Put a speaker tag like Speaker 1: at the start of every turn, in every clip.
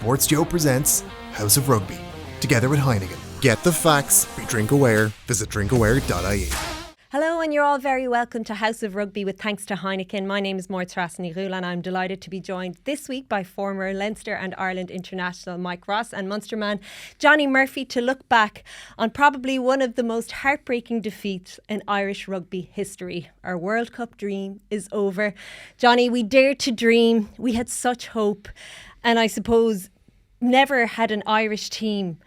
Speaker 1: Sports Joe presents House of Rugby, together with Heineken. Get the facts, be drink aware, visit drinkaware.ie.
Speaker 2: Hello, and you're all very welcome to House of Rugby with thanks to Heineken. My name is Maire Treasa Ní Dhubhghaill, and I'm delighted to be joined this week by former Leinster and Ireland international Mike Ross and Munster man Johne Murphy to look back on probably one of the most heartbreaking defeats in Irish rugby history. Our World Cup dream is over. Johnny, we dared to dream. We had such hope, and I suppose never had an Irish team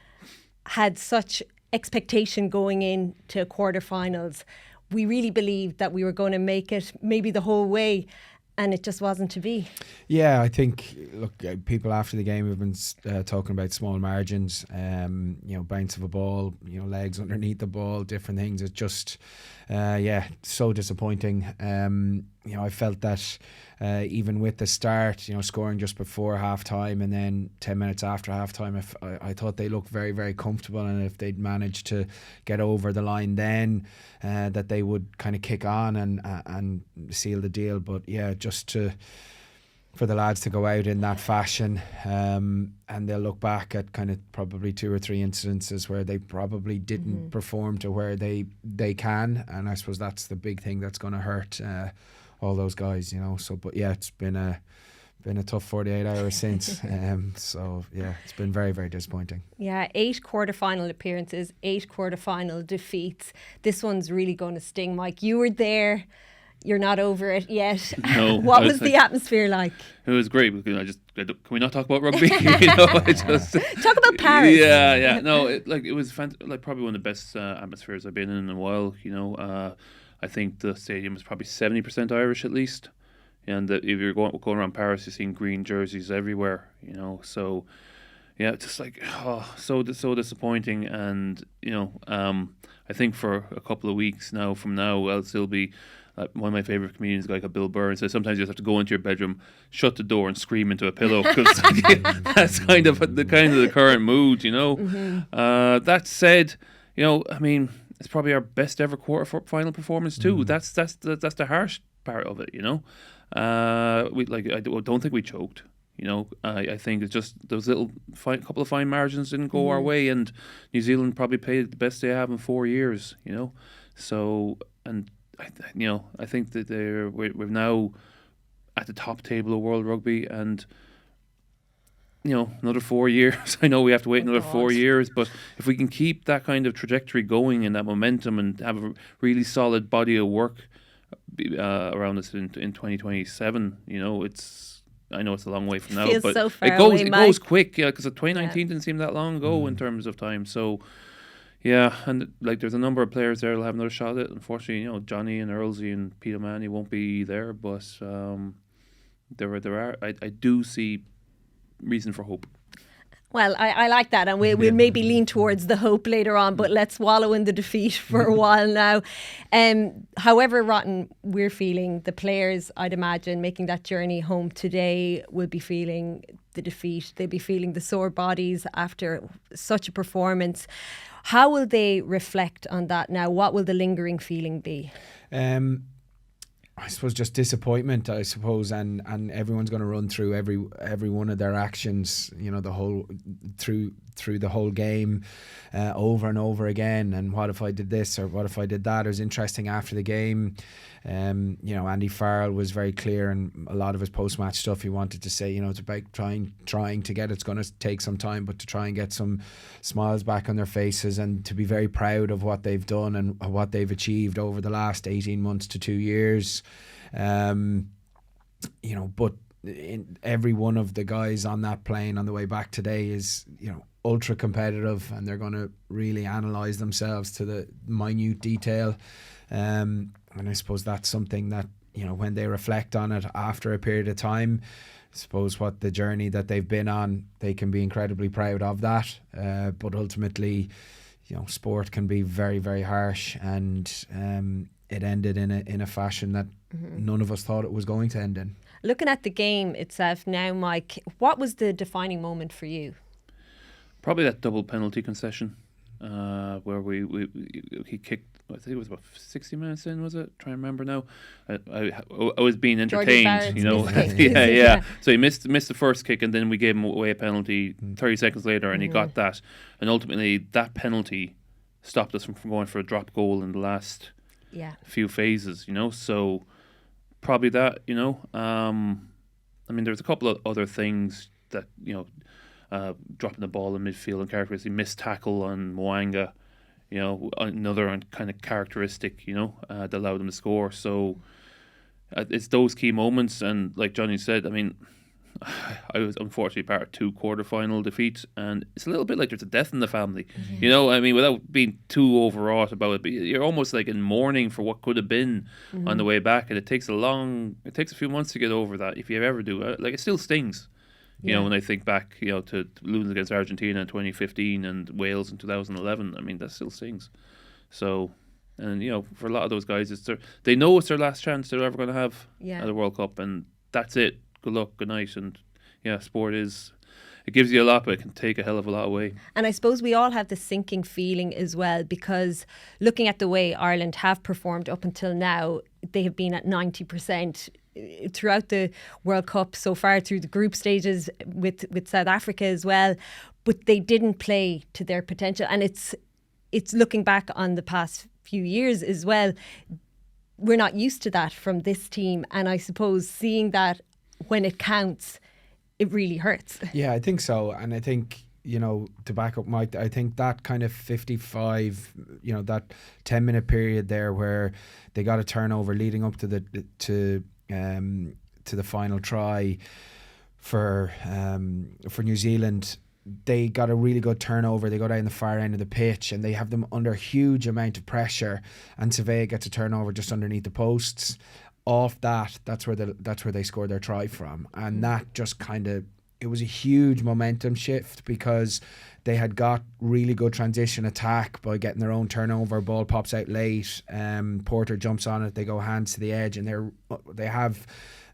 Speaker 2: had such expectation going into quarterfinals. We really believed that we were going to make it maybe the whole way, and it just wasn't to be.
Speaker 3: Yeah, I think, look, people after the game have been talking about small margins, bounce of a ball, legs underneath the ball, different things. It's just, so disappointing. I felt that even with the start, scoring just before half time and then 10 minutes after half time, I thought they looked very, very comfortable, and if they'd managed to get over the line then, that they would kind of kick on and seal the deal. But yeah, for the lads to go out in that fashion, and they'll look back at kind of probably 2 or 3 incidences where they probably didn't perform to where they can, and I suppose that's the big thing that's going to hurt all those guys, So, but yeah, it's been a tough 48 hours since. So yeah, it's been very, very disappointing.
Speaker 2: Yeah, 8 quarterfinal appearances, 8 quarterfinal defeats. This one's really going to sting, Mike. You were there. You're not over it yet.
Speaker 4: No.
Speaker 2: What was the atmosphere like?
Speaker 4: It was great. Can we not talk about rugby?
Speaker 2: Talk about Paris.
Speaker 4: Yeah. No, it was probably one of the best atmospheres I've been in a while. I think the stadium was probably 70% Irish at least, and if you're going around Paris, you're seeing green jerseys everywhere. So yeah, it's just so disappointing. And I think for a couple of weeks from now, I'll still be. One of my favourite comedians, a guy called Bill Burr, says sometimes you just have to go into your bedroom, shut the door, and scream into a pillow, because that's kind of the current mood, That said, it's probably our best ever quarter-final performance too. That's the harsh part of it, I don't think we choked. I think it's just those little couple of fine margins didn't go our way, and New Zealand probably played the best they have in 4 years. So and. I think that we're now at the top table of world rugby, and another 4 years. I know we have to wait another 4 years, but if we can keep that kind of trajectory going and that momentum and have a really solid body of work around us in 2027, I know it's a long way from now, but
Speaker 2: so
Speaker 4: it goes quick, because 2019 didn't seem that long ago in terms of time. So. Yeah, and there's a number of players there who'll have another shot at it. Unfortunately, Johnny and Earlsey and Peter Manny won't be there, but I do see reason for hope.
Speaker 2: Well, I like that, and we'll maybe lean towards the hope later on, but let's wallow in the defeat for a while now. However rotten we're feeling, the players, I'd imagine, making that journey home today will be feeling the defeat. They'll be feeling the sore bodies after such a performance. How will they reflect on that now? What will the lingering feeling be?
Speaker 3: I suppose just disappointment, and everyone's going to run through every one of their actions, the whole through the whole game, over and over again. And what if I did this, or what if I did that? It was interesting after the game. Andy Farrell was very clear, and a lot of his post-match stuff, he wanted to say, it's about trying to get, it's going to take some time, but to try and get some smiles back on their faces, and to be very proud of what they've done and what they've achieved over the last 18 months to 2 years. But every one of the guys on that plane on the way back today is, ultra competitive, and they're going to really analyse themselves to the minute detail. And I suppose that's something that, when they reflect on it after a period of time, I suppose what the journey that they've been on, they can be incredibly proud of that. But ultimately, sport can be very, very harsh, and it ended in a fashion that none of us thought it was going to end in.
Speaker 2: Looking at the game itself now, Mike, what was the defining moment for you?
Speaker 4: Probably that double penalty concession. where he kicked. I think it was about 60 minutes in, was it? Try and remember now. I was being entertained, you know. yeah. So he missed the first kick, and then we gave him away a penalty 30 seconds later, and he got that. And ultimately, that penalty stopped us from going for a drop goal in the last few phases, you know. So probably that, you know. I mean, there's a couple of other things that, you know, dropping the ball in midfield and characteristic, missed tackle on Mwanga, you know, another kind of characteristic, you know, that allowed them to score. So it's those key moments, and like Johnny said, I mean, I was unfortunately part of 2 quarter-final defeats, and it's a little bit like there's a death in the family, you know. I mean, without being too overwrought about it, but you're almost like in mourning for what could have been on the way back, and it takes a few months to get over that, if you ever do. Like, it still stings. You know, when I think back, you know, to losing against Argentina in 2015 and Wales in 2011, I mean, that still stings. So, and, you know, for a lot of those guys, they know it's their last chance they're ever going to have at the World Cup, and that's it. Good luck, good night. And, yeah, sport it gives you a lot, but it can take a hell of a lot away. And
Speaker 2: I suppose we all have the sinking feeling as well, because looking at the way Ireland have performed up until now, they have been at 90% throughout the World Cup so far, through the group stages with South Africa as well, but they didn't play to their potential. And it's looking back on the past few years as well, we're not used to that from this team, and I suppose seeing that when it counts, it really hurts. Yeah,
Speaker 3: I think so. And I think, you know, to back up Mike, I think that kind of 55, you know, that 10-minute period there where they got a turnover leading up to the final try for New Zealand. They got a really good turnover. They go down the far end of the pitch, and they have them under a huge amount of pressure, and Surveyor gets a turnover just underneath the posts. Off that's where they scored their try from, and that just kind of, it was a huge momentum shift, because they had got really good transition attack by getting their own turnover. Ball pops out late, Porter jumps on it, they go hands to the edge, and they have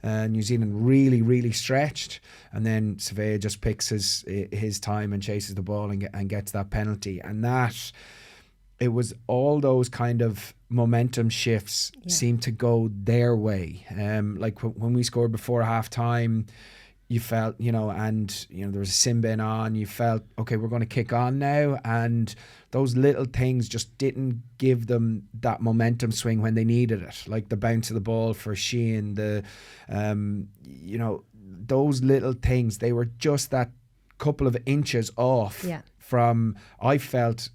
Speaker 3: New Zealand really stretched, and then Surveyor just picks his time and chases the ball and gets that penalty. And that, it was all those kind of momentum shifts seemed to go their way. Like when we scored before half time, you felt, you know, and, you know, there was a sin bin on, you felt, okay, we're going to kick on now. And those little things just didn't give them that momentum swing when they needed it. Like the bounce of the ball for Sheehan, you know, those little things, they were just that couple of inches off from, I felt,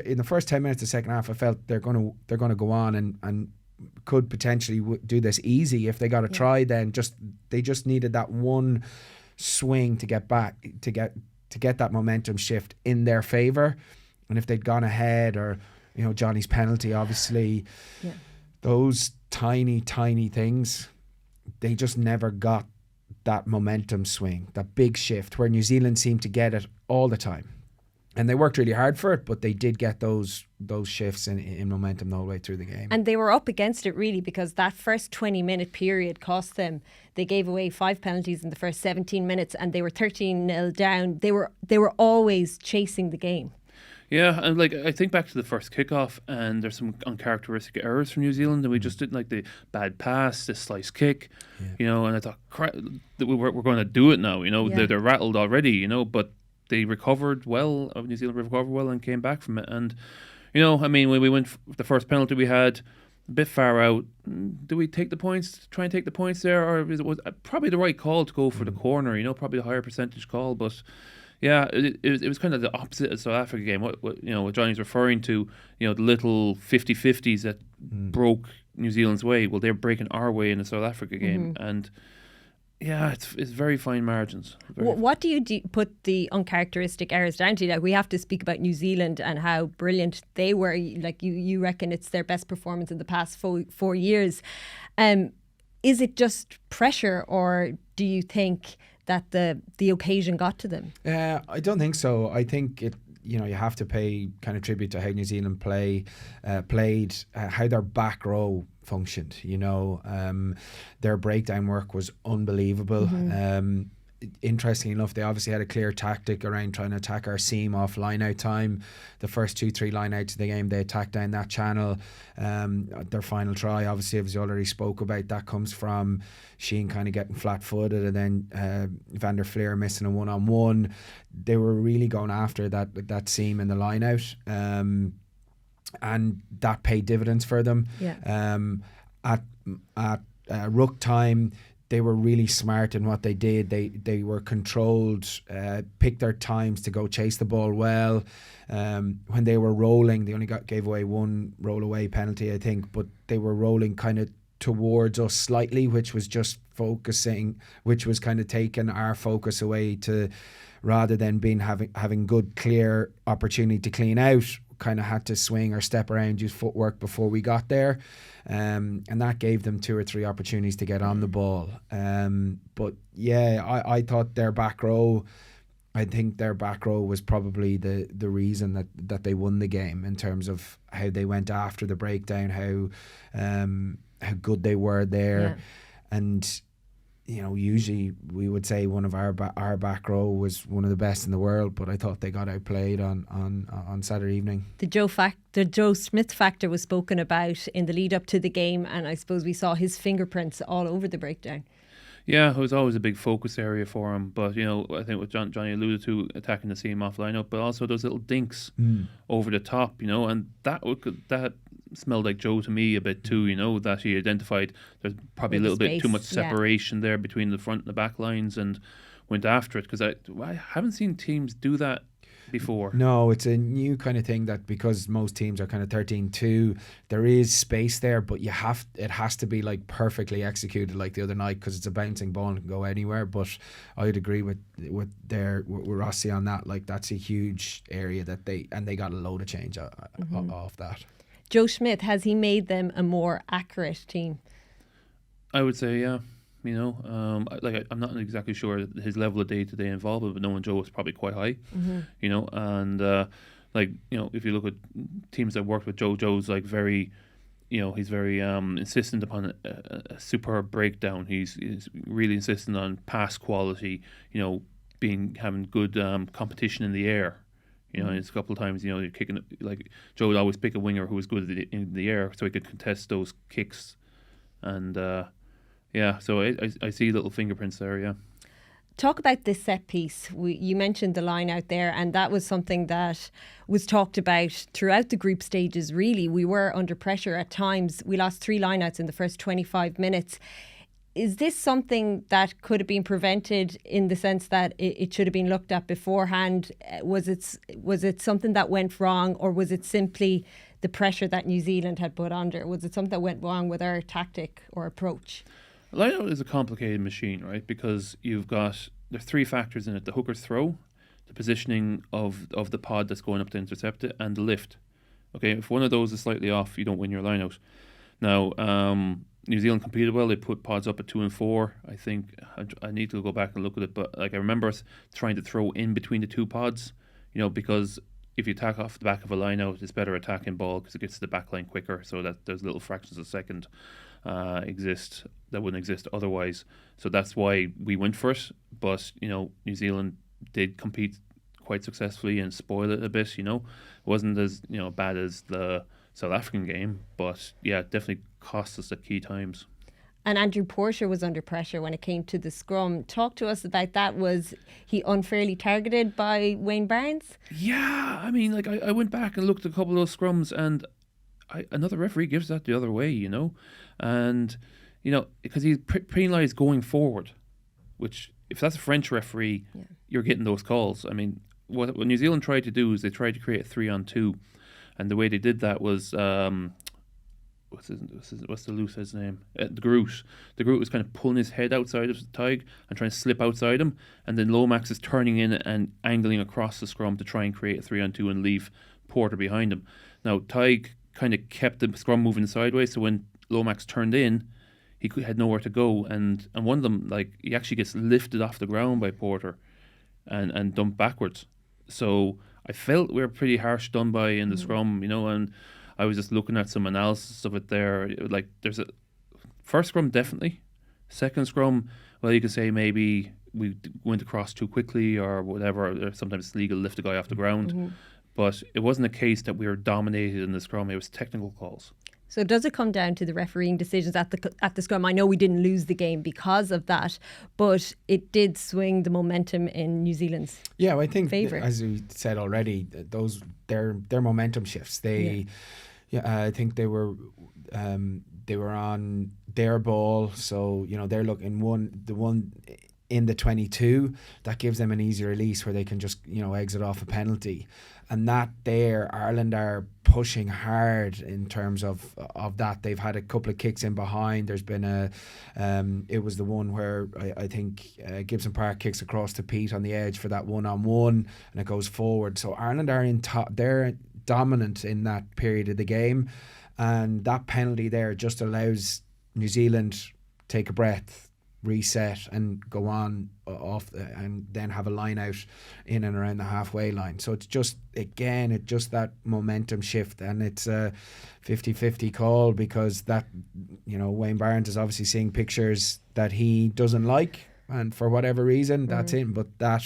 Speaker 3: in the first 10 minutes of the second half, I felt they're going to go on and could potentially do this easy if they got a try. Then they just needed that one swing to get back, to get that momentum shift in their favour. And if they'd gone ahead, or, you know, Johnny's penalty, obviously, those tiny things, they just never got that momentum swing, that big shift where New Zealand seemed to get it all the time. And they worked really hard for it, but they did get those shifts in momentum the whole way through the game. And they were up against it really, because that first 20-minute period cost them. They gave away 5 penalties in the first 17 minutes, and they were 13-0 down. They were always chasing the game.
Speaker 4: Yeah, and like I think back to the first kickoff, and there's some uncharacteristic errors from New Zealand, and we just didn't like the bad pass, the slice kick, you know. And I thought, we're going to do it now, you know. They're rattled already, you know, but they recovered well. New Zealand recovered well and came back from it. And, you know, I mean, when we went the first penalty we had, a bit far out. Do we take the points? Try and take the points there, or was it probably the right call to go for the corner? You know, probably a higher percentage call, but. Yeah, it was kind of the opposite of the South Africa game. What you know, what Johnny's referring to, you know, the little 50-50s that broke New Zealand's way. Well, they're breaking our way in the South Africa game, and yeah, it's very fine margins. What do you put the uncharacteristic errors down to? Like, we have to speak about New Zealand and how brilliant they were. Like you reckon it's their best performance in the past 4 years. Is it just pressure, or do you think that the occasion got to them? I don't think so. I think it. You know, you have to pay kind of tribute to how New Zealand played, how their back row functioned. You know, their breakdown work was unbelievable.
Speaker 3: interestingly enough, they obviously had a clear tactic around trying to attack our seam off line-out time. The first 2-3 line-outs of the game, they attacked down that channel. Their final try, obviously, as you already spoke about, that comes from Sheen kind of getting flat-footed, and then Van der Fleer missing a one-on-one. They were really going after that seam in the line-out, and that paid dividends for them. At ruck time, they were really smart in what they did. They were controlled, picked their times to go chase the ball well. When they were rolling, they only gave away one roll away penalty, I think, but they were rolling kind of towards us slightly, which was just focusing, which was kind of taking our focus away to, rather than having good clear opportunity to clean out, kind of had to swing or step around, use footwork before we got there, and that gave them 2 or 3 opportunities to get on the ball. But yeah, I thought their back row, I think their back row was probably the reason that they won the game, in terms of how they went after the breakdown, how good they were there. And you know, usually we would say one of our back row was one of the best in the world, but I thought they got outplayed on Saturday evening.
Speaker 2: The Joe Smith factor was spoken about in the lead up to the game, and I suppose we saw his fingerprints all over the breakdown.
Speaker 4: Yeah, it was always a big focus area for him. But, you know, I think what Johnny alluded to, attacking the seam off line-up, but also those little dinks over the top, you know, and that smelled like Joe to me a bit too, you know, that he identified there's probably a little bit too much separation there between the front and the back lines, and went after it, because I haven't seen teams do that before.
Speaker 3: No, it's a new kind of thing, that because most teams are kind of 13-2, there is space there, but it has to be like perfectly executed like the other night, because it's a bouncing ball and can go anywhere. But I'd agree with Rossi on that. Like, that's a huge area that they got a load of change off that.
Speaker 2: Joe Schmidt, has he made them a more accurate team? I
Speaker 4: would say, yeah. You know, I'm not exactly sure his level of day-to-day involvement, but knowing Joe is probably quite high. You know, and you know, if you look at teams that worked with Joe, Joe's like very, you know, he's very insistent upon a superb breakdown. He's really insistent on pass quality. You know, having good competition in the air. You know, and it's a couple of times, you know, you're kicking, like Joe would always pick a winger who was good in the air, so he could contest those kicks. And yeah, so I see little fingerprints there, yeah.
Speaker 2: Talk about this set piece. You mentioned the line out there, and that was something that was talked about throughout the group stages, really. We were under pressure at times. We lost 3 line-outs in the first 25 minutes. Is this something that could have been prevented, in the sense that it should have been looked at beforehand? Was it something that went wrong, or was it simply the pressure that New Zealand had put under? Was it something that went wrong with our tactic or approach?
Speaker 4: Line-out is a complicated machine, right? Because there's 3 factors in it: the hooker's throw, the positioning of the pod that's going up to intercept it, and the lift. Okay, if one of those is slightly off, you don't win your line-out. Now, New Zealand competed well. They put pods up at 2 and 4. I think I need to go back and look at it, but like I remember us trying to throw in between the 2 pods, you know, because if you attack off the back of a line out, it's better attacking ball because it gets to the back line quicker, so that those little fractions of a second exist that wouldn't exist otherwise. So that's why we went for it. But, you know, New Zealand did compete quite successfully and spoil it a bit, you know. It wasn't as, you know, bad as the South African game, but yeah, it definitely cost us at key times.
Speaker 2: And Andrew Porter was under pressure when it came to the scrum. Talk to us about that. Was he unfairly targeted by Wayne Barnes?
Speaker 4: Yeah, I mean, like I went back and looked at a couple of those scrums, and another referee gives that the other way, you know, and you know, because he's penalised going forward, which if that's a French referee, you're getting those calls. I mean, what New Zealand tried to do is they tried to create a 3-on-2, and the way they did that was what's the loosehead's name? The Groot. The Groot was kind of pulling his head outside of Tig and trying to slip outside him, and then Lomax is turning in and angling across the scrum to try and create a 3-on-2 and leave Porter behind him. Now Tig kind of kept the scrum moving sideways, so when Lomax turned in, he had nowhere to go, and one of them, like, he actually gets lifted off the ground by Porter and dumped backwards. So I felt we were pretty harsh done by in the scrum, you know, and I was just looking at some analysis of it there. Like, there's a first scrum, definitely. Second scrum, well, you could say maybe went across too quickly or whatever. Or sometimes it's legal to lift a guy off the ground. But it wasn't a case that we were dominated in the scrum. It was technical calls.
Speaker 2: So does it come down to the refereeing decisions at the scrum? I know we didn't lose the game because of that, but it did swing the momentum in New Zealand's
Speaker 3: Yeah, I think
Speaker 2: favour.
Speaker 3: as we said already, those their momentum shifts. I think they were on their ball, so they're looking the one in the 22 that gives them an easy release where they can just exit off a penalty. And that there, Ireland are pushing hard in terms of that. They've had a couple of kicks in behind. There's been it was the one where I think Gibson Park kicks across to Pete on the edge for that one-on-one, and it goes forward. So Ireland are in top. They're dominant in that period of the game, and that penalty there just allows New Zealand take a breath, reset, and go on off and then have a line out in and around the halfway line. So it's just that momentum shift, and it's a 50-50 call because that Wayne Barnes is obviously seeing pictures that he doesn't like, and for whatever reason that's in. But that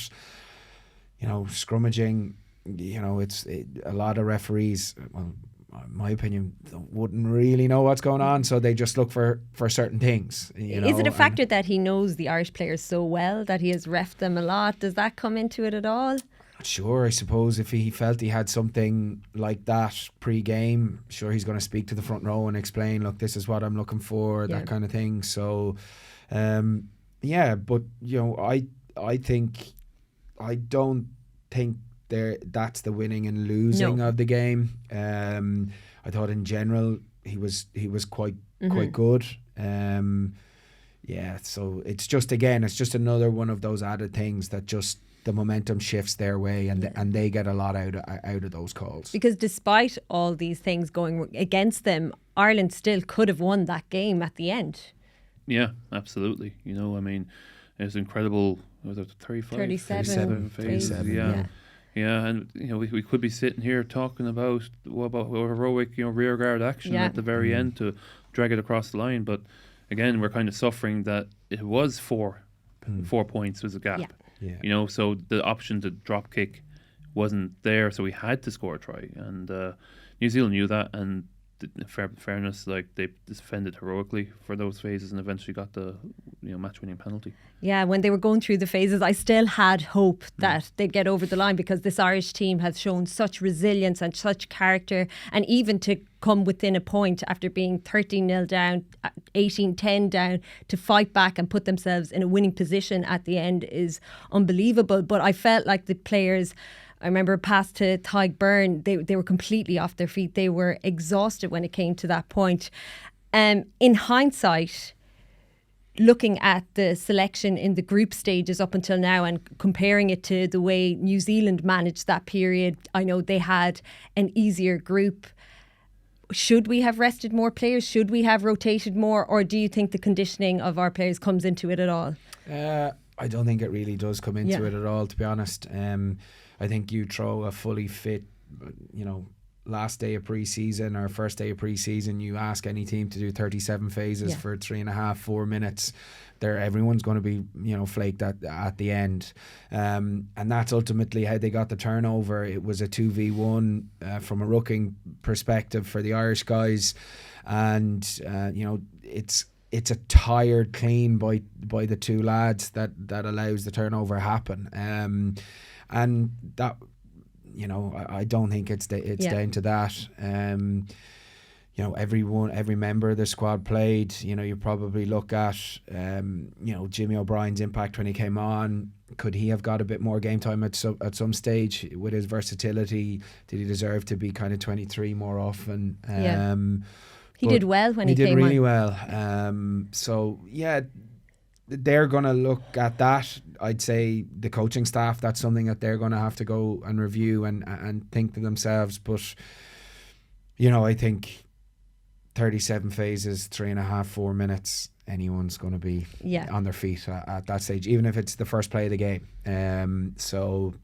Speaker 3: scrummaging, it's a lot of referees, well, in my opinion, wouldn't really know what's going on, so they just look for certain things.
Speaker 2: Is it a factor that he knows the Irish players so well that he has reffed them a lot? Does that come into it at all?
Speaker 3: Sure, I suppose if he felt he had something like that pre-game, sure, he's going to speak to the front row and explain, look, this is what I'm looking for, that kind of thing. So, but I don't think that's the winning and losing of the game. I thought in general he was quite good. So it's just another one of those added things that just the momentum shifts their way, and they get a lot out of those calls. Because
Speaker 2: despite all these things going against them, Ireland still could have won that game at the end.
Speaker 4: Yeah, absolutely. It was incredible. Was it
Speaker 2: 37 phases?
Speaker 4: Yeah, and we could be sitting here talking about heroic rearguard action at the very end to drag it across the line, but again we're kind of suffering that it was 4 points was a gap. So the option to drop kick wasn't there, so we had to score a try, and New Zealand knew that, and in fairness, they defended heroically for those phases and eventually got the match-winning penalty.
Speaker 2: Yeah, when they were going through the phases, I still had hope that they'd get over the line, because this Irish team has shown such resilience and such character, and even to come within a point after being 13-0 down, 18-10 down, to fight back and put themselves in a winning position at the end is unbelievable. But I felt like the players, I remember a pass to Tadhg Byrne, they were completely off their feet. They were exhausted when it came to that point. In hindsight, looking at the selection in the group stages up until now and comparing it to the way New Zealand managed that period, I know they had an easier group. Should we have rested more players? Should we have rotated more? Or do you think the conditioning of our players comes into it at all?
Speaker 3: I don't think it really does come into it at all, to be honest. I think you throw a fully fit, last day of pre-season or first day of pre-season, you ask any team to do 37 phases for 3.5-4 minutes, everyone's going to be flaked at the end, and that's ultimately how they got the turnover. It was a 2v1 from a rucking perspective for the Irish guys, and it's a tired clean by the two lads that allows the turnover happen, and that I don't think it's down to that. Every member of the squad played. You probably look at Jimmy O'Brien's impact when he came on. Could he have got a bit more game time at some stage with his versatility? Did he deserve to be kind of 23 more often?
Speaker 2: He did well when he came on.
Speaker 3: He did really well. So yeah, they're going to look at that. I'd say the coaching staff, that's something that they're going to have to go and review and think to themselves. But I think 37 phases, 3.5-4 minutes, anyone's going to be on their feet at that stage, even if it's the first play of the game. So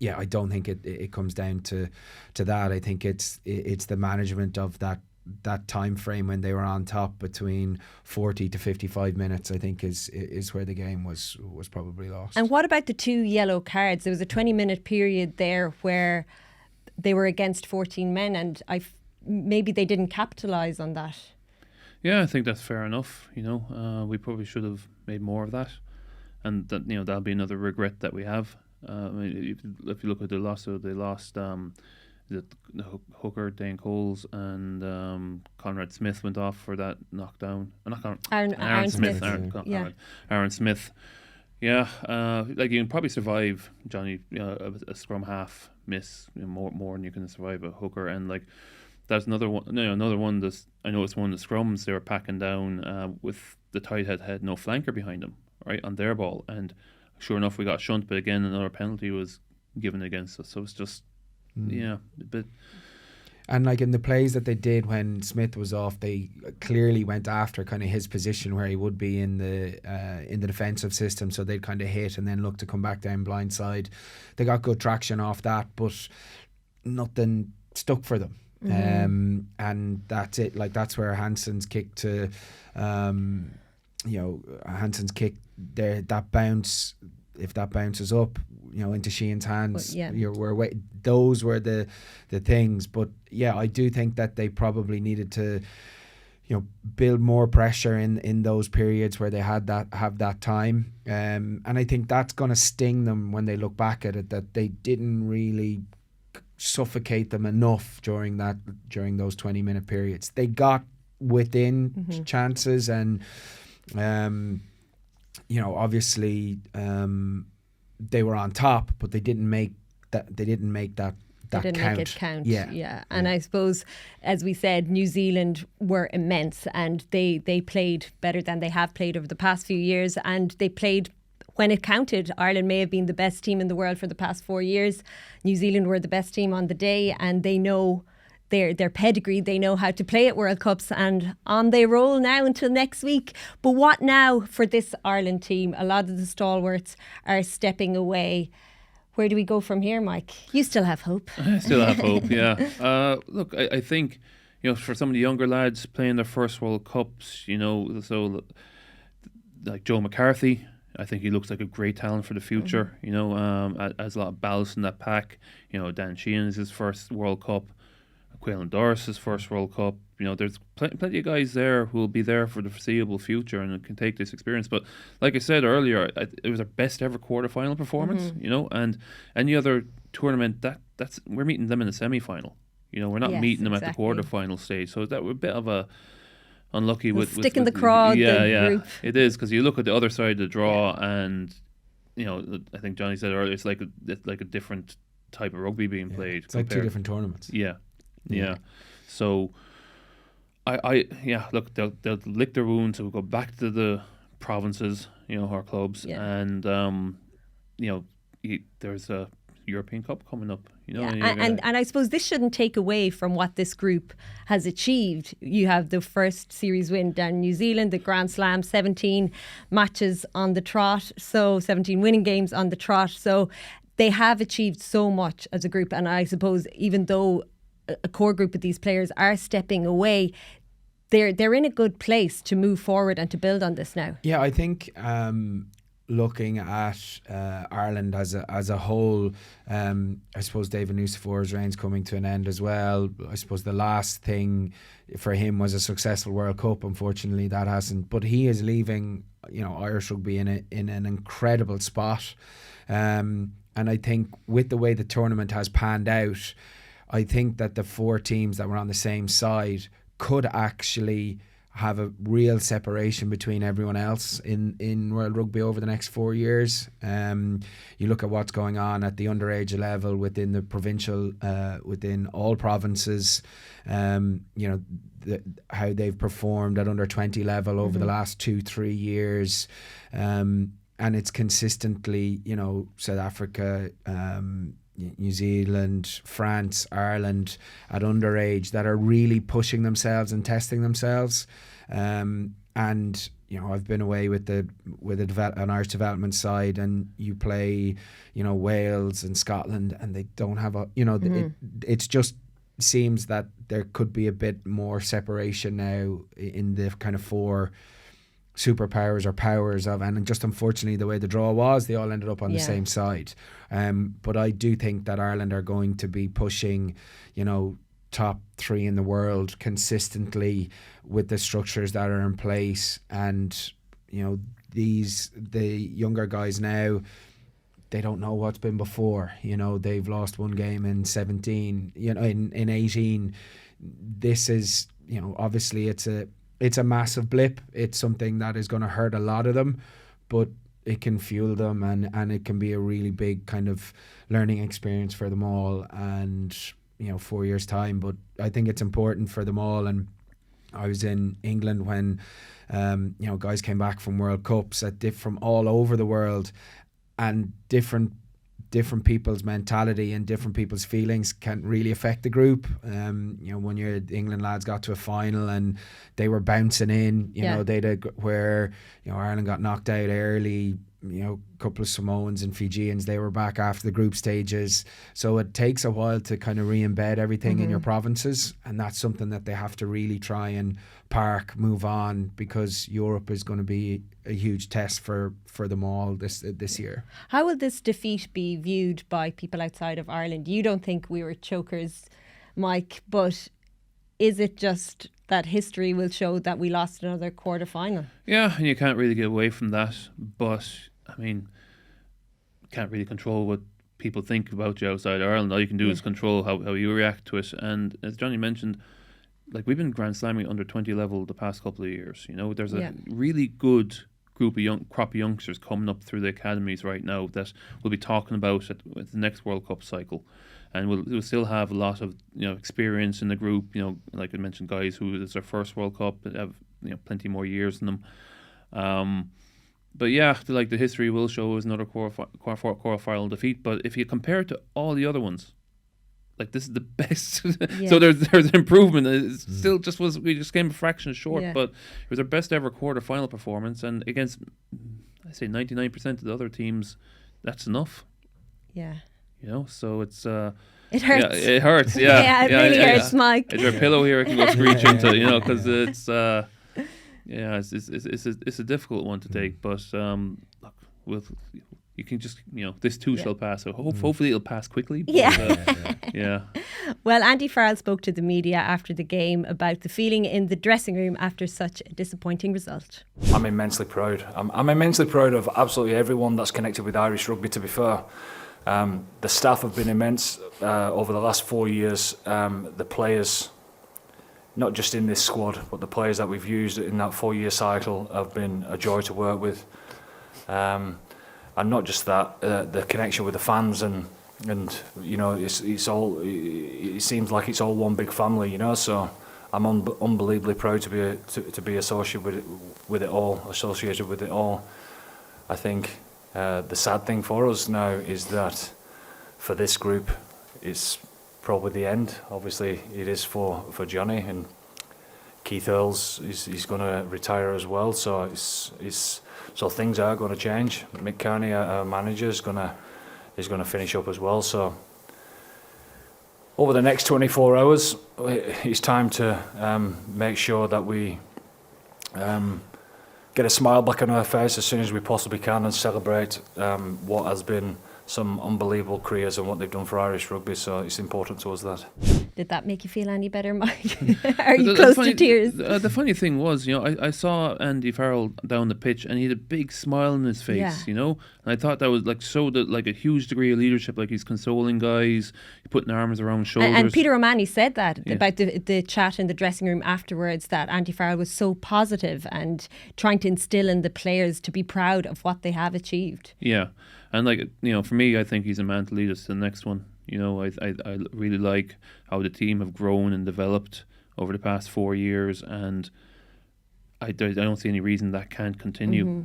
Speaker 3: I don't think it comes down to that. I think it's the management of that that time frame when they were on top between 40 to 55 minutes, I think is where the game was probably lost.
Speaker 2: And what about the 2 yellow cards? There was a 20-minute period there where they were against 14 men, and maybe they didn't capitalise on that.
Speaker 4: Yeah, I think that's fair enough. We probably should have made more of that, and that that'll be another regret that we have. I mean, if you look at the loss, so they lost the hooker Dane Coles and Conrad Smith went off for that knockdown. Aaron Smith. Aaron Smith. Yeah, like you can probably survive, Johnny, a scrum half miss more than you can survive a hooker, and like that's another one. Another one. I know it's one of the scrums they were packing down with the tight head had no flanker behind them, right, on their ball, and sure enough we got a shunt, but again another penalty was given against us. So it's just a bit.
Speaker 3: And like in the plays that they did when Smith was off, they clearly went after kind of his position where he would be in the defensive system. So they'd kind of hit and then look to come back down blind side. They got good traction off that, but nothing stuck for them. And that's it. Like that's where Hansen's kick to, Hansen's kick there, that bounce. If that bounces up, into Sheehan's hands, those were the things. But yeah, I do think that they probably needed to, build more pressure in those periods where they have that time. And I think that's going to sting them when they look back at it, that they didn't really suffocate them enough during those 20-minute periods. They got within chances and. Obviously, they were on top, but they didn't make that. They didn't make that. They didn't
Speaker 2: make it count. Yeah. And I suppose, as we said, New Zealand were immense, and they played better than they have played over the past few years, and they played when it counted. Ireland may have been the best team in the world for the past 4 years. New Zealand were the best team on the day, and they know their pedigree. They know how to play at World Cups, and on they roll now until next week. But what now for this Ireland team? A lot of the stalwarts are stepping away. Where do we go from here, Mike? You still have hope.
Speaker 4: I still have hope, yeah. Look, I think, for some of the younger lads playing their first World Cups, so like Joe McCarthy, I think he looks like a great talent for the future, has a lot of ballast in that pack. Dan Sheehan is his first World Cup. Quaylen Doris's first World Cup. There's plenty of guys there who will be there for the foreseeable future and can take this experience. But like I said earlier, it was our best ever quarterfinal performance. And any other tournament that's we're meeting them in the semi-final. We're not meeting them at the quarterfinal stage. So that we're a bit of a unlucky with
Speaker 2: stick in the craw. Group.
Speaker 4: It is, because you look at the other side of the draw, and I think Johnny said earlier, it's like a different type of rugby being played.
Speaker 3: It's like 2 different tournaments.
Speaker 4: Yeah. So look, they'll lick their wounds. So we'll go back to the provinces, our clubs, and there's a European Cup coming up.
Speaker 2: And I suppose this shouldn't take away from what this group has achieved. You have the first series win down in New Zealand, the Grand Slam, 17 matches on the trot, so 17 winning games on the trot. So they have achieved so much as a group, and I suppose even though a core group of these players are stepping away, they're in a good place to move forward and to build on this now.
Speaker 3: Yeah, I think looking at Ireland as a whole, I suppose David Nucifor's reign's coming to an end as well. I suppose the last thing for him was a successful World Cup. Unfortunately, that hasn't. But he is leaving, Irish rugby in an incredible spot. And I think with the way the tournament has panned out, I think that the 4 teams that were on the same side could actually have a real separation between everyone else in World Rugby over the next 4 years. You look at what's going on at the underage level within the provincial, within all provinces, how they've performed at under 20 level over the last 2-3 years. And it's consistently, South Africa, New Zealand, France, Ireland at underage that are really pushing themselves and testing themselves. And I've been away with an Irish development side, and you play, Wales and Scotland, and they don't have it's just seems that there could be a bit more separation now in the kind of 4 superpowers or powers of, and just unfortunately the way the draw was, they all ended up on the same side. But I do think that Ireland are going to be pushing, top 3 in the world consistently with the structures that are in place. And the younger guys now, they don't know what's been before. They've lost one game in 17, in 18. This is, obviously it's a massive blip. It's something that is going to hurt a lot of them, but it can fuel them, and it can be a really big kind of learning experience for them all. And 4 years time, but I think it's important for them all. And I was in England when guys came back from World Cups from all over the world, and different people's mentality and different people's feelings can really affect the group. When your England lads got to a final and they were bouncing in, where Ireland got knocked out early. A couple of Samoans and Fijians, they were back after the group stages. So it takes a while to kind of re-embed everything in your provinces, and that's something that they have to really try and move on, because Europe is going to be a huge test for them all this year.
Speaker 2: How will this defeat be viewed by people outside of Ireland? You don't think we were chokers, Mike, but is it just that history will show that we lost another quarter-final? Yeah,
Speaker 4: and you can't really get away from that, but can't really control what people think about you outside Ireland. All you can do is control how you react to it. And as Johnny mentioned, we've been Grand Slamming under 20 level the past couple of years. There's a really good group of crop of youngsters coming up through the academies right now that we'll be talking about at the next World Cup cycle. And we'll still have a lot of experience in the group. Like I mentioned, guys who it's their first World Cup have plenty more years than them. But the history will show is another quarter-final defeat. But if you compare it to all the other ones, this is the best. So there's an improvement. It still we just came a fraction short, but it was our best ever quarter-final performance, and against I say 99% of the other teams, that's enough. Yeah. So it's it hurts. It hurts. Yeah, it really hurts, Mike. Is there a pillow here I can go screech into? Because it's it's a difficult one to take. But look, you can just this too shall pass. So hopefully it'll pass quickly. But, Well, Andy Farrell spoke to the media after the game about the feeling in the dressing room after such a disappointing result.
Speaker 5: I'm immensely proud. I'm immensely proud of absolutely everyone that's connected with Irish rugby. To be fair. The staff have been immense over the last 4 years. The players, not just in this squad, but the players that we've used in that 4-year cycle have been a joy to work with. And not just that, the connection with the fans and it's all. It seems like it's all one big family, So I'm unbelievably proud to be associated with it all. I think. The sad thing for us now is that for this group, it's probably the end. Obviously, it is for Johnny, and Keith Earls he's going to retire as well. So so things are going to change. Mick Kearney, our manager, is going to finish up as well. So over the next 24 hours, it's time to make sure that we. Get a smile back on our face as soon as we possibly can and celebrate what has been some unbelievable careers and what they've done for Irish rugby. So it's important to us that.
Speaker 2: Did that make you feel any better, Mike? Are you close to tears?
Speaker 4: The funny thing was, I saw Andy Farrell down the pitch and he had a big smile on his face, and I thought that was showed a huge degree of leadership, he's consoling guys, putting arms around shoulders.
Speaker 2: And Peter O'Mahony said that about the chat in the dressing room afterwards, that Andy Farrell was so positive and trying to instill in the players to be proud of what they have achieved.
Speaker 4: Yeah, and for me, I think he's a man to lead us to the next one. I really like how the team have grown and developed over the past 4 years, and I don't see any reason that can't continue.
Speaker 2: Mm-hmm.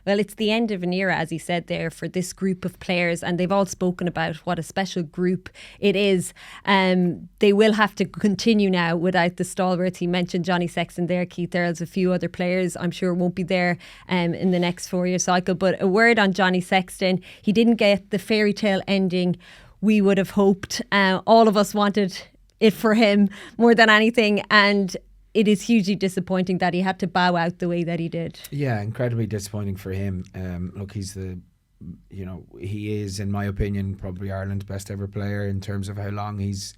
Speaker 2: Well, it's the end of an era, as he said there, for this group of players, and they've all spoken about what a special group it is. They will have to continue now without the stalwarts. He mentioned Johnny Sexton there, Keith Earls, a few other players I'm sure won't be there in the next 4-year cycle. But a word on Johnny Sexton. He didn't get the fairy tale ending we would have hoped. All of us wanted it for him more than anything, and it is hugely disappointing that he had to bow out the way that he did.
Speaker 3: Yeah, incredibly disappointing for him. Look, he is, in my opinion, probably Ireland's best ever player in terms of how long he's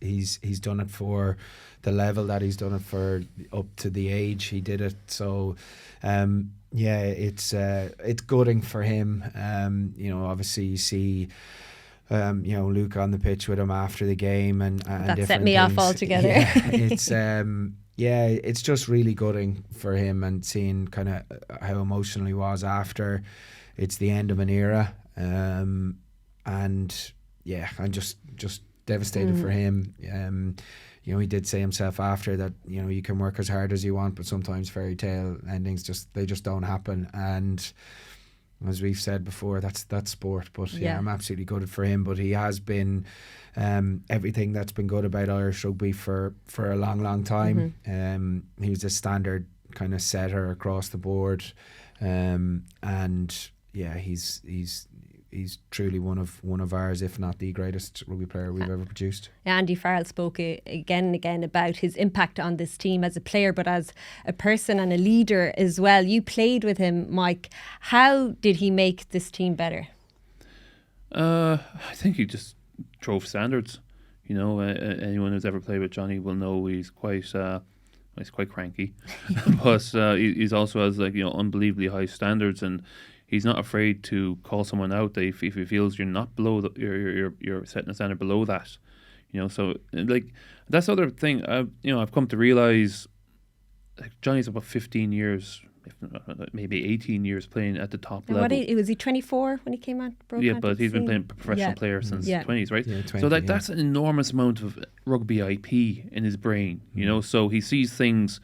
Speaker 3: done it for, the level that he's done it for, up to the age he did it. So, it's gutting for him. Obviously you see, Luke on the pitch with him after the game, and
Speaker 2: that set me off altogether.
Speaker 3: Yeah, it's just really gutting for him, and seeing kind of how emotional he was after. It's the end of an era, and I'm just devastated for him. He did say himself after that, you can work as hard as you want, but sometimes fairy tale endings just don't happen. And as we've said before, that's sport. But I'm absolutely gutted for him. But he has been everything that's been good about Irish rugby for a long time. He was a standard kind of setter across the board, he's truly one of ours, if not the greatest rugby player we've ever produced.
Speaker 2: Andy Farrell spoke again and again about his impact on this team as a player, but as a person and a leader as well. You played with him, Mike. How did he make this team better?
Speaker 4: I think he just drove standards. Anyone who's ever played with Johnny will know he's quite cranky, but he's also has unbelievably high standards, and he's not afraid to call someone out if he feels you're not below you're setting a standard below that. So that's the other thing. I've come to realise, Johnny's about 15 years, if not, maybe 18 years playing at the top level.
Speaker 2: Was he 24 when he came out?
Speaker 4: But he's been playing professional player since 20s, right?
Speaker 3: Yeah, 20,
Speaker 4: so that's an enormous amount of rugby IP in his brain, so he sees things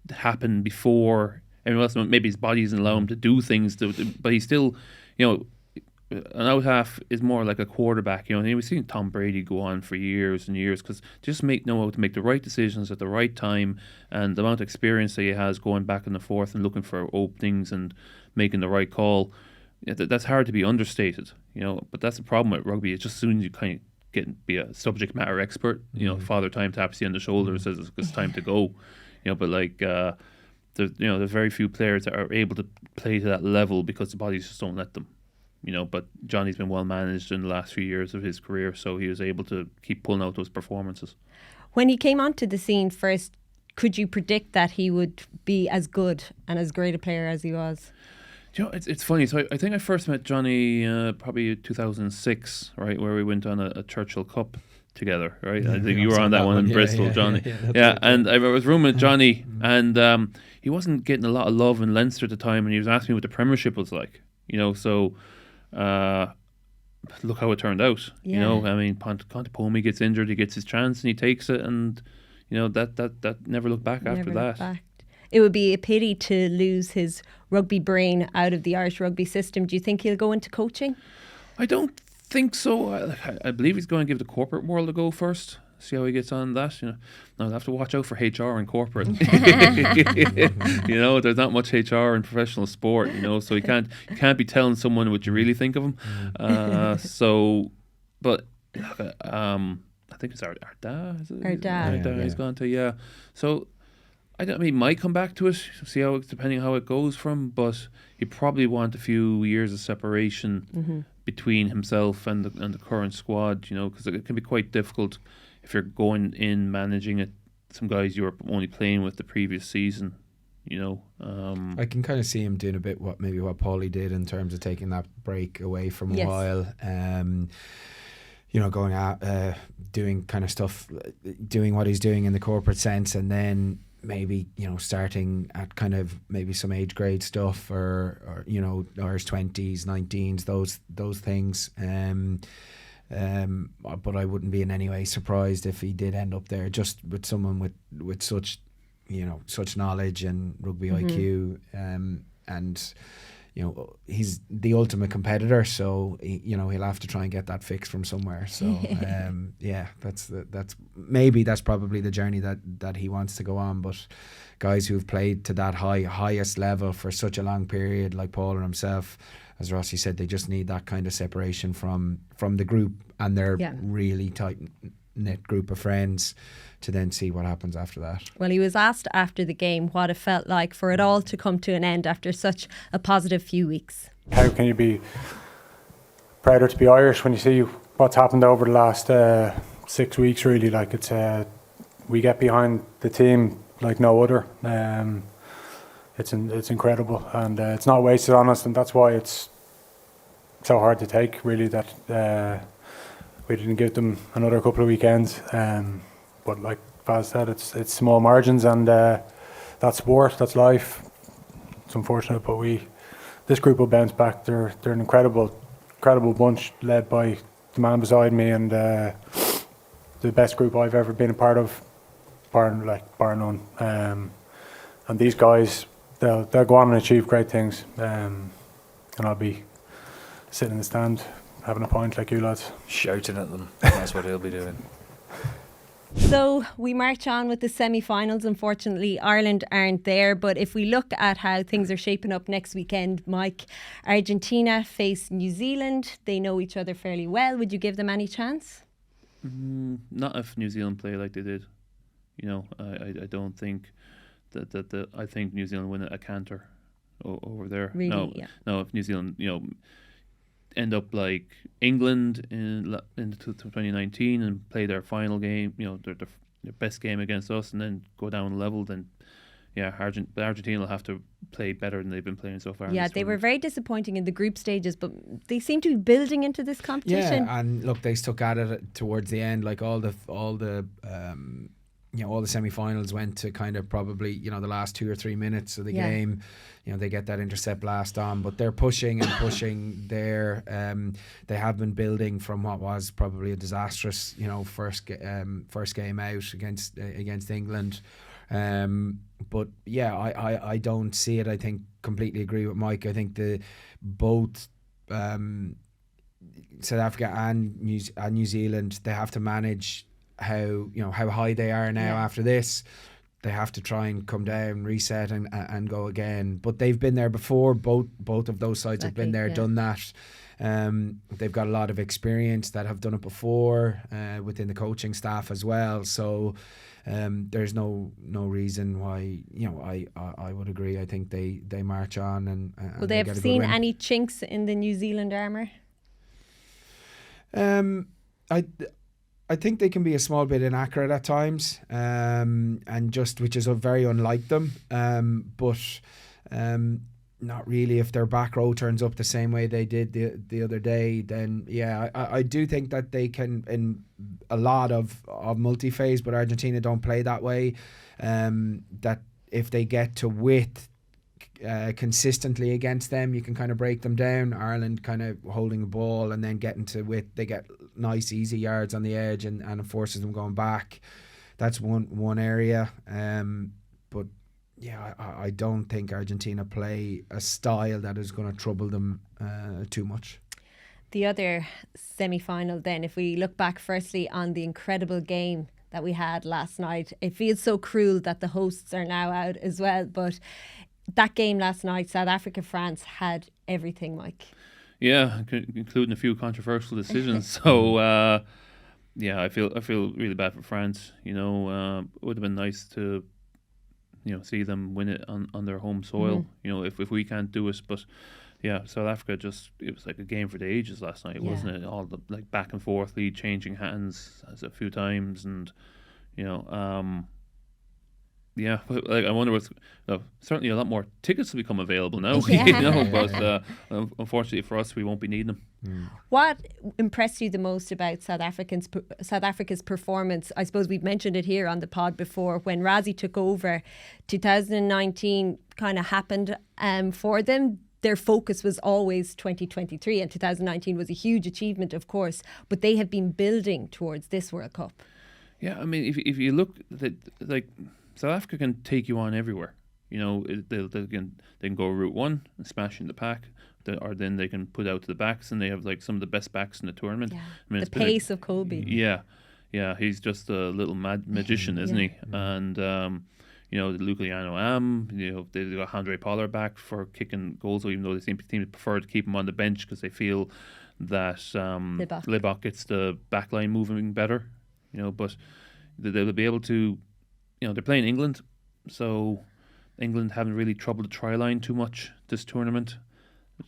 Speaker 4: happen before everyone else. Maybe his body doesn't allow him to do things, but he's still, an out half is more like a quarterback, and we've seen Tom Brady go on for years and years because just know how to make the right decisions at the right time, and the amount of experience that he has going back and forth and looking for openings and making the right call. That's hard to be understated, but that's the problem with rugby. It's just as soon as you kind of be a subject matter expert, Father Time taps you on the shoulder and says it's time to go, but there's very few players that are able to play to that level because the bodies just don't let them. But Johnny's been well managed in the last few years of his career, so he was able to keep pulling out those performances.
Speaker 2: When he came onto the scene first, could you predict that he would be as good and as great a player as he was?
Speaker 4: It's funny. So I think I first met Johnny probably 2006, right, where we went on a Churchill Cup together, right?
Speaker 3: Yeah,
Speaker 4: I think you were on that one in Bristol, Johnny.
Speaker 3: Right.
Speaker 4: And I was rooming with Johnny, and he wasn't getting a lot of love in Leinster at the time, and he was asking me what the Premiership was like, so look how it turned out. Pontepomi gets injured, he gets his chance and he takes it, and that never looked back after that.
Speaker 2: It would be a pity to lose his rugby brain out of the Irish rugby system. Do you think he'll go into coaching?
Speaker 4: I don't think so. I believe he's going to give the corporate world a go first. See how he gets on that. Now he'll have to watch out for HR in corporate. There's not much HR in professional sport. So you can't be telling someone what you really think of them. I think it's Arda.
Speaker 2: Arda.
Speaker 4: He's gone to So he might come back to it. See how, depending how it goes for him. But he probably want a few years of separation between himself and the current squad. Because it can be quite difficult if you're going in managing it, some guys you were only playing with the previous season,
Speaker 3: I can kind of see him doing a bit what Paulie did in terms of taking that break away from a while. Going out, doing kind of stuff, doing what he's doing in the corporate sense, and then maybe starting at kind of maybe some age grade stuff or his 20s, 19s, those things. But I wouldn't be in any way surprised if he did end up there, just with someone with such such knowledge and rugby IQ, and he's the ultimate competitor, so he'll have to try and get that fixed from somewhere. So that's probably the journey that he wants to go on. But guys who've played to that highest level for such a long period, like Paul and himself, as Rossi said, they just need that kind of separation from the group, and they're really tight knit group of friends to then see what happens after that.
Speaker 2: Well, he was asked after the game what it felt like for it all to come to an end after such a positive few weeks.
Speaker 6: How can you be prouder to be Irish when you see what's happened over the last 6 weeks? Really, like it's we get behind the team like no other. It's incredible, and it's not wasted on us, and that's why it's so hard to take. Really, that we didn't give them another couple of weekends. But like Baz said, it's small margins, and that's sport, that's life. It's unfortunate, but this group will bounce back. They're an incredible bunch, led by the man beside me, and the best group I've ever been a part of, bar none. And these guys, they'll go on and achieve great things. And I'll be sitting in the stand having a pint like you lads,
Speaker 5: Shouting at them. That's what he'll be doing.
Speaker 2: So we march on with the semi-finals. Unfortunately, Ireland aren't there. But if we look at how things are shaping up next weekend, Mike, Argentina face New Zealand. They know each other fairly well. Would you give them any chance?
Speaker 4: Not if New Zealand play like they did. You know, I don't think that I think New Zealand win a canter over there.
Speaker 2: Really?
Speaker 4: No, if New Zealand, end up like England in 2019 and play their final game, their best game against us, and then go down a level, then Argentina will have to play better than they've been playing so far.
Speaker 2: Yeah, they were very disappointing in the group stages, but they seem to be building into this competition.
Speaker 3: Yeah, and look, they stuck at it towards the end. Like all the semi-finals went to kind of probably the last 2 or 3 minutes of the game. They get that intercept last on, but they're pushing and pushing there. They have been building from what was probably a disastrous first game out against England. But yeah, I don't see it. I think completely agree with Mike. I think both South Africa and New Zealand, they have to manage how high they are now after this. They have to try and come down, reset, and go again. But they've been there before. Both of those sides have been there, done that. They've got a lot of experience that have done it before within the coaching staff as well. So there's no reason why I would agree. I think they march on and
Speaker 2: will they have seen any chinks in the New Zealand armour?
Speaker 3: I think they can be a small bit inaccurate at times, and which is very unlike them. But not really. If their back row turns up the same way they did the other day, then I do think that they can in a lot of multi-phase, but Argentina don't play that way. That if they get to width consistently against them, you can kind of break them down. Ireland kind of holding the ball and then getting to width, they get nice easy yards on the edge and it forces them going back. That's one area. But yeah, I don't think Argentina play a style that is going to trouble them too much.
Speaker 2: The other semi-final then, if we look back firstly on the incredible game that we had last night, it feels so cruel that the hosts are now out as well, but that game last night, South Africa France, had everything, Mike.
Speaker 4: Yeah, including a few controversial decisions. So I feel really bad for France. It would have been nice to see them win it on their home soil. If we can't do it, but yeah, South Africa it was like a game for the ages last night, wasn't it? All the like back and forth, lead changing hands a few times, and yeah, but like I wonder what's certainly a lot more tickets will become available now. But unfortunately for us, we won't be needing them.
Speaker 2: What impressed you the most about South Africa's performance? I suppose we've mentioned it here on the pod before. When Rassie took over, 2019 kind of happened for them. Their focus was always 2023, and 2019 was a huge achievement, of course. But they have been building towards this World Cup.
Speaker 4: Yeah, I mean, if you look at like. South Africa can take you on everywhere. They can go route one and smash in the pack, or then they can put out to the backs, and they have like some of the best backs in the tournament.
Speaker 2: Yeah.
Speaker 4: I mean,
Speaker 2: the pace of Kobe.
Speaker 4: Yeah, he's just a little magician, isn't he? And Luciano Am, they got Andre Pollard back for kicking goals, even though they seem to prefer to keep him on the bench because they feel that Libbok gets the back line moving better. but they'll be able to, they're playing England, so England haven't really troubled the try line too much this tournament.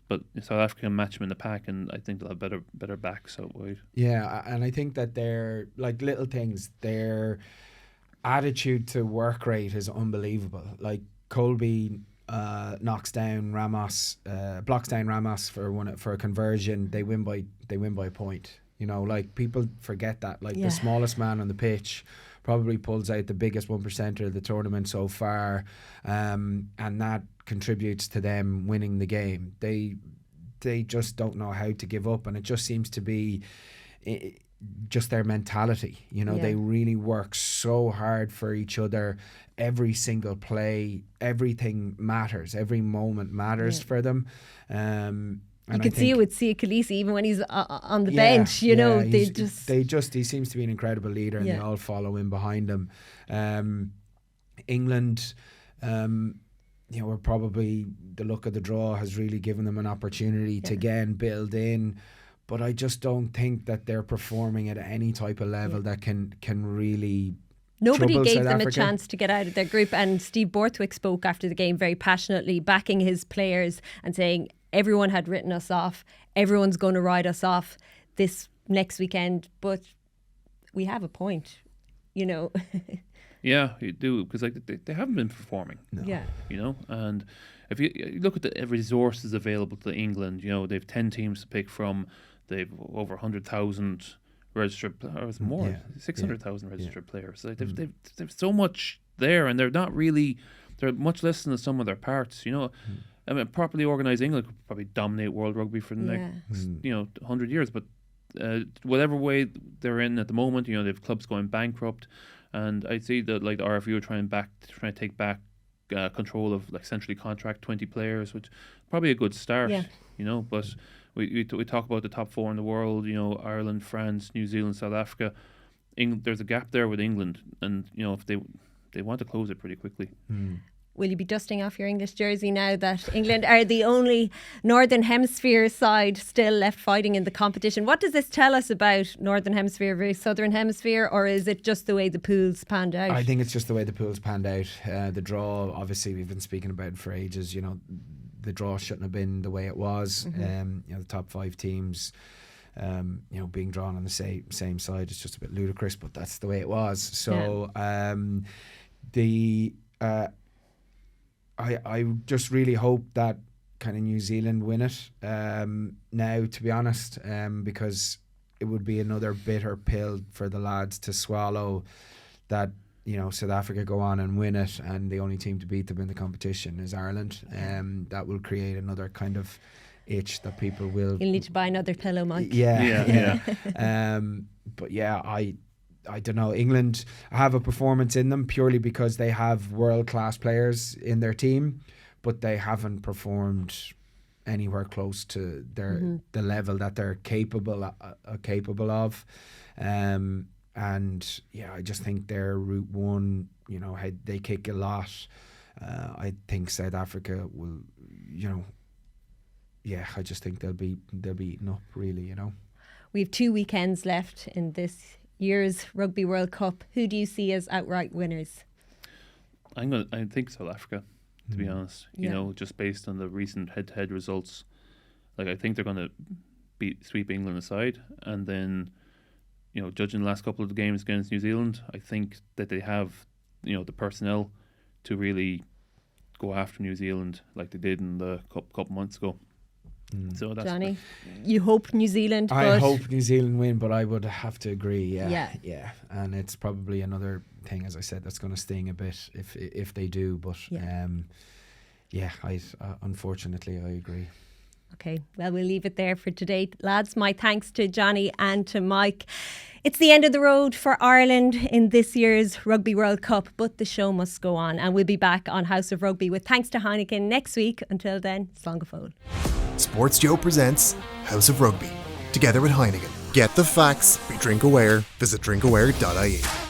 Speaker 4: But South Africa can match them in the pack, and I think they'll have better backs out wide.
Speaker 3: Yeah, and I think that they're like little things. Their attitude to work rate is unbelievable. Like Colby blocks down Ramos for a conversion. They win by a point. Like people forget that. Like the smallest man on the pitch probably pulls out the biggest 1% of the tournament so far, and that contributes to them winning the game. They just don't know how to give up, and it just seems to be just their mentality. They really work so hard for each other. Every single play, everything matters. Every moment matters for them.
Speaker 2: You can see it with Sia Khaleesi even when he's on the bench. He
Speaker 3: seems to be an incredible leader, and they all follow in behind him. England, were probably, the look of the draw has really given them an opportunity to again build in, but I just don't think that they're performing at any type of level that can really.
Speaker 2: Nobody gave
Speaker 3: South
Speaker 2: them
Speaker 3: Africa
Speaker 2: a chance to get out of their group, and Steve Borthwick spoke after the game very passionately, backing his players and saying everyone had written us off, everyone's going to write us off this next weekend, but we have a point,
Speaker 4: Yeah, you do, because they haven't been performing.
Speaker 3: No.
Speaker 2: Yeah.
Speaker 4: And if you look at the resources available to England, they've 10 teams to pick from, they've over 100,000 registered, or more, 600,000 registered players. So they've so much there, and they're much less than the sum of their parts. I mean, properly organised England could probably dominate world rugby for the next 100 years, but whatever way they're in at the moment, they have clubs going bankrupt, and I see that like the RFU are trying to take back control of like centrally contract 20 players, which probably a good start. But we talk about the top 4 in the world, Ireland, France, New Zealand, South Africa. There's a gap there with England, and if they want to close it pretty quickly.
Speaker 2: Will you be dusting off your English jersey now that England are the only Northern Hemisphere side still left fighting in the competition? What does this tell us about Northern Hemisphere versus Southern Hemisphere, or is it just the way the pools panned out?
Speaker 3: I think it's just the way the pools panned out. The draw, obviously, we've been speaking about it for ages. The draw shouldn't have been the way it was. The top 5 teams, being drawn on the same side is just a bit ludicrous, but that's the way it was. So I just really hope that kind of New Zealand win it now, to be honest, because it would be another bitter pill for the lads to swallow, that South Africa go on and win it, and the only team to beat them in the competition is Ireland. That will create another kind of itch that people will.
Speaker 2: You'll need to buy another pillow, Mike.
Speaker 3: Yeah. But I don't know. England have a performance in them purely because they have world-class players in their team, but they haven't performed anywhere close to the level that they're capable of. And I just think their route one, they kick a lot. I think South Africa will, I just think they'll be eaten up, really.
Speaker 2: We have 2 weekends left in this year's Rugby World Cup. Who do you see as outright winners?
Speaker 4: I think South Africa, to be honest. Just based on the recent head-to-head results, like I think they're going to sweep England aside, and then judging the last couple of games against New Zealand, I think that they have the personnel to really go after New Zealand like they did in the couple months ago. So that's
Speaker 2: Johnny, you hope New Zealand?
Speaker 3: I hope New Zealand win, but I would have to agree. Yeah. And it's probably another thing, as I said, that's going to sting a bit if they do. But unfortunately, I agree.
Speaker 2: Okay, well, we'll leave it there for today. Lads, my thanks to Johnny and to Mike. It's the end of the road for Ireland in this year's Rugby World Cup, but the show must go on, and we'll be back on House of Rugby with Thanks to Heineken next week. Until then, slán go fóill.
Speaker 1: Sports Joe presents House of Rugby, together with Heineken. Get the facts, be drink aware, visit drinkaware.ie.